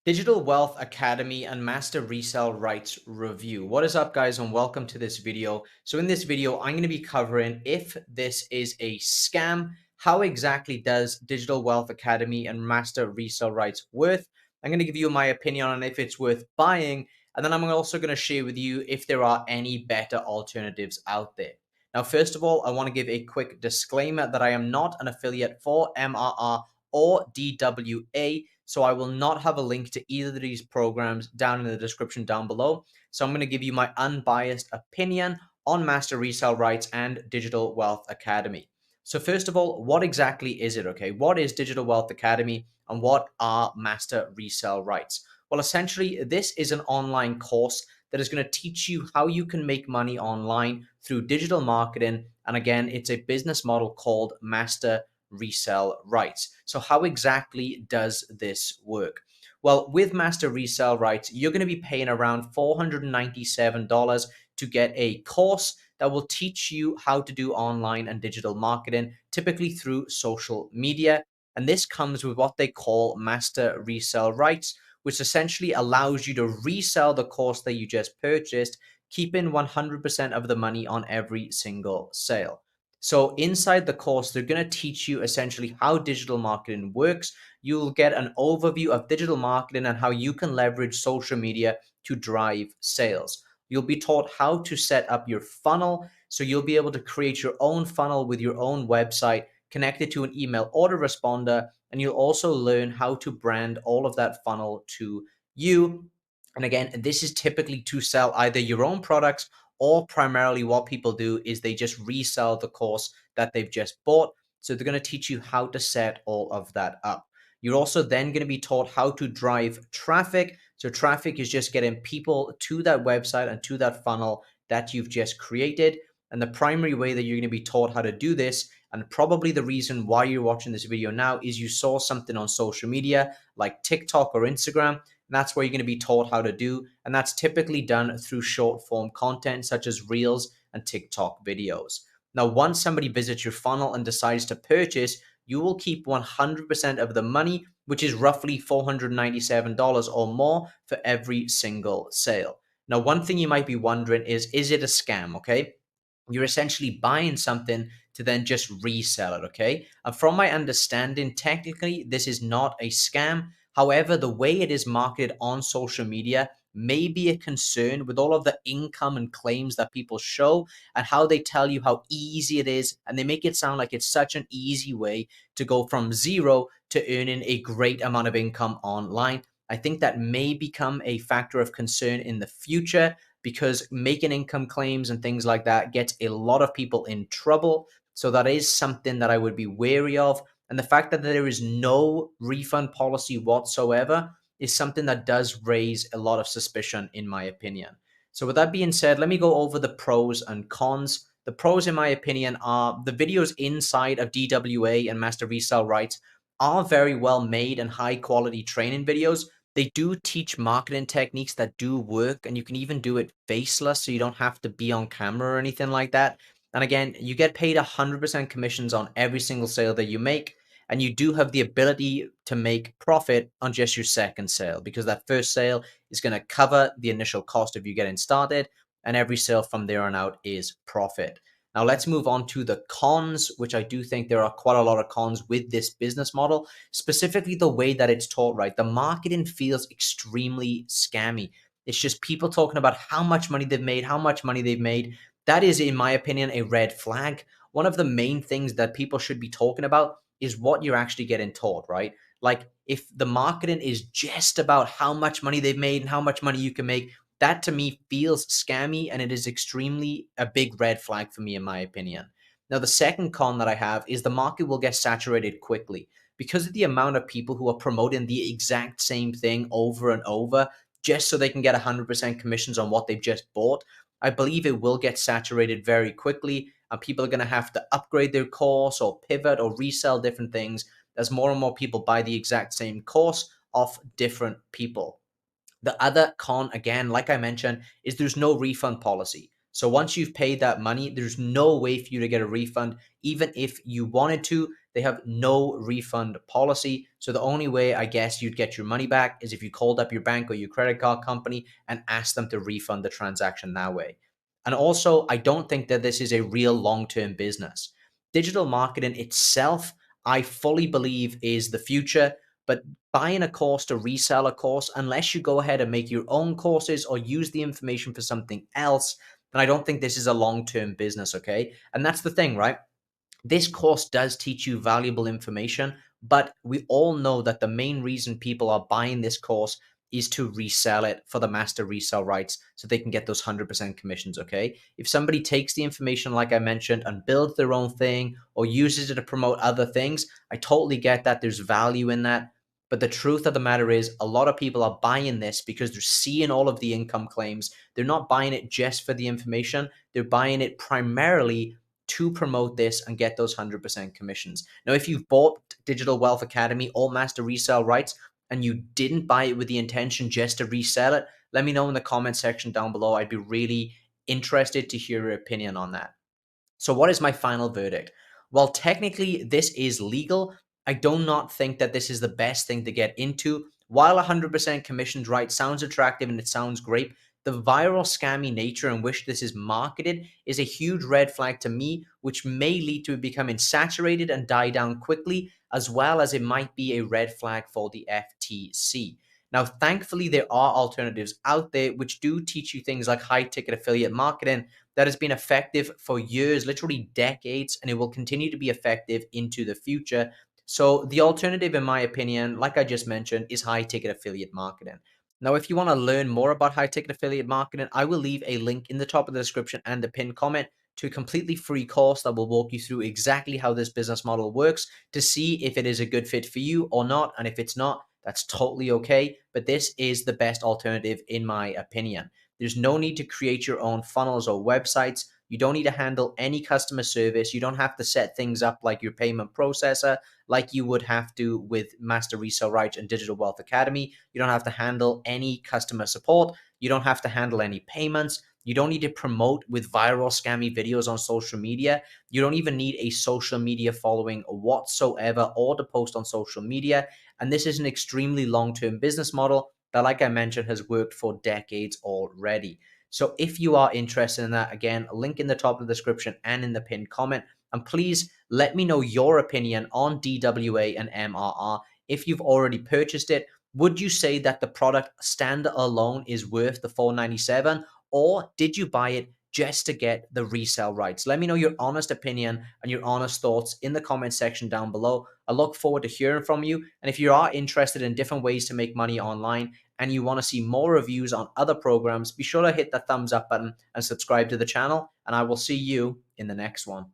Digital Wealth Academy and Master Resale Rights Review. What is up, guys, and welcome to this video. So in this video, I'm going to be covering if this is a scam, how exactly does Digital Wealth Academy and Master Resale Rights worth? I'm going to give you my opinion on if it's worth buying, and then I'm also going to share with you if there are any better alternatives out there. Now, first of all, I want to give a quick disclaimer that I am not an affiliate for MRR or DWA. So I will not have a link to either of these programs down in the description down below. So I'm going to give you my unbiased opinion on Master Resale Rights and Digital Wealth Academy. So first of all, what exactly is it? Okay, what is Digital Wealth Academy and what are Master Resale Rights? Well, essentially, this is an online course that is going to teach you how you can make money online through digital marketing. And again, it's a business model called Master Resell Rights. So how exactly does this work? Well, with Master Resell Rights, you're going to be paying around $497 to get a course that will teach you how to do online and digital marketing, typically through social media. And this comes with what they call Master Resell Rights, which essentially allows you to resell the course that you just purchased, keeping 100% of the money on every single sale. So inside the course, they're going to teach you essentially how digital marketing works. You'll get an overview of digital marketing and how you can leverage social media to drive sales. You'll be taught how to set up your funnel. So you'll be able to create your own funnel with your own website, connected to an email autoresponder, and you'll also learn how to brand all of that funnel to you. And again, this is typically to sell either your own products or primarily what people do is they just resell the course that they've just bought. So they're going to teach you how to set all of that up. You're also then going to be taught how to drive traffic. So traffic is just getting people to that website and to that funnel that you've just created. And the primary way that you're going to be taught how to do this, and probably the reason why you're watching this video now, is you saw something on social media like TikTok or Instagram. And that's where you're going to be taught how to do. And that's typically done through short form content such as Reels and TikTok videos. Now, once somebody visits your funnel and decides to purchase, you will keep 100% of the money, which is roughly $497 or more for every single sale. Now, one thing you might be wondering is it a scam? Okay. You're essentially buying something to then just resell it. Okay. And from my understanding, technically, this is not a scam. However, the way it is marketed on social media may be a concern with all of the income and claims that people show and how they tell you how easy it is. And they make it sound like it's such an easy way to go from zero to earning a great amount of income online. I think that may become a factor of concern in the future because making income claims and things like that gets a lot of people in trouble. So that is something that I would be wary of. And the fact that there is no refund policy whatsoever is something that does raise a lot of suspicion, in my opinion. So, with that being said, let me go over the pros and cons. The pros, in my opinion, are the videos inside of DWA and Master Resale Rights are very well made and high quality training videos. They do teach marketing techniques that do work, and you can even do it faceless, so you don't have to be on camera or anything like that. And again, you get paid 100% commissions on every single sale that you make. And you do have the ability to make profit on just your second sale because that first sale is going to cover the initial cost of you getting started. And every sale from there on out is profit. Now, let's move on to the cons, which I do think there are quite a lot of cons with this business model, specifically the way that it's taught, right? The marketing feels extremely scammy. It's just people talking about how much money they've made, how much money they've made. That is, in my opinion, a red flag. One of the main things that people should be talking about is what you're actually getting taught, right? Like if the marketing is just about how much money they've made and how much money you can make, that to me feels scammy and it is extremely a big red flag for me, in my opinion. Now, the second con that I have is the market will get saturated quickly because of the amount of people who are promoting the exact same thing over and over just so they can get 100% commissions on what they've just bought. I believe it will get saturated very quickly and people are going to have to upgrade their course or pivot or resell different things as more and more people buy the exact same course off different people. The other con, again, like I mentioned, is there's no refund policy. So once you've paid that money, there's no way for you to get a refund. Even if you wanted to, they have no refund policy. So the only way I guess you'd get your money back is if you called up your bank or your credit card company and asked them to refund the transaction that way. And also, I don't think that this is a real long-term business. Digital marketing itself, I fully believe, is the future. But buying a course to resell a course, unless you go ahead and make your own courses or use the information for something else, then I don't think this is a long-term business, okay? And that's the thing, right? This course does teach you valuable information, but we all know that the main reason people are buying this course is to resell it for the master resale rights so they can get those 100% commissions, okay? If somebody takes the information, like I mentioned, and builds their own thing or uses it to promote other things, I totally get that. There's value in that. But the truth of the matter is, a lot of people are buying this because they're seeing all of the income claims. They're not buying it just for the information. They're buying it primarily to promote this and get those 100% commissions. Now, if you've bought Digital Wealth Academy or Master Resale Rights and you didn't buy it with the intention just to resell it, let me know in the comment section down below. I'd be really interested to hear your opinion on that. So what is my final verdict? While technically this is legal, I do not think that this is the best thing to get into. While 100% commissions right sounds attractive and it sounds great, the viral scammy nature in which this is marketed is a huge red flag to me, which may lead to it becoming saturated and die down quickly, as well as it might be a red flag for the FTC. Now, thankfully, there are alternatives out there which do teach you things like high ticket affiliate marketing that has been effective for years, literally decades, and it will continue to be effective into the future. So the alternative, in my opinion, like I just mentioned, is high ticket affiliate marketing. Now, if you want to learn more about high ticket affiliate marketing, I will leave a link in the top of the description and the pinned comment to a completely free course that will walk you through exactly how this business model works to see if it is a good fit for you or not. And if it's not, that's totally okay. But this is the best alternative, in my opinion. There's no need to create your own funnels or websites. You don't need to handle any customer service. You don't have to set things up like your payment processor, like you would have to with Master Resale Rights and Digital Wealth Academy. You don't have to handle any customer support. You don't have to handle any payments. You don't need to promote with viral scammy videos on social media. You don't even need a social media following whatsoever or to post on social media. And this is an extremely long-term business model that, like I mentioned, has worked for decades already. So if you are interested in that, again, a link in the top of the description and in the pinned comment. And please let me know your opinion on DWA and MRR. If you've already purchased it, would you say that the product stand alone is worth the $497, or did you buy it just to get the resale rights? Let me know your honest opinion and your honest thoughts in the comment section down below. I look forward to hearing from you. And if you are interested in different ways to make money online and you want to see more reviews on other programs, be sure to hit the thumbs up button and subscribe to the channel. And I will see you in the next one.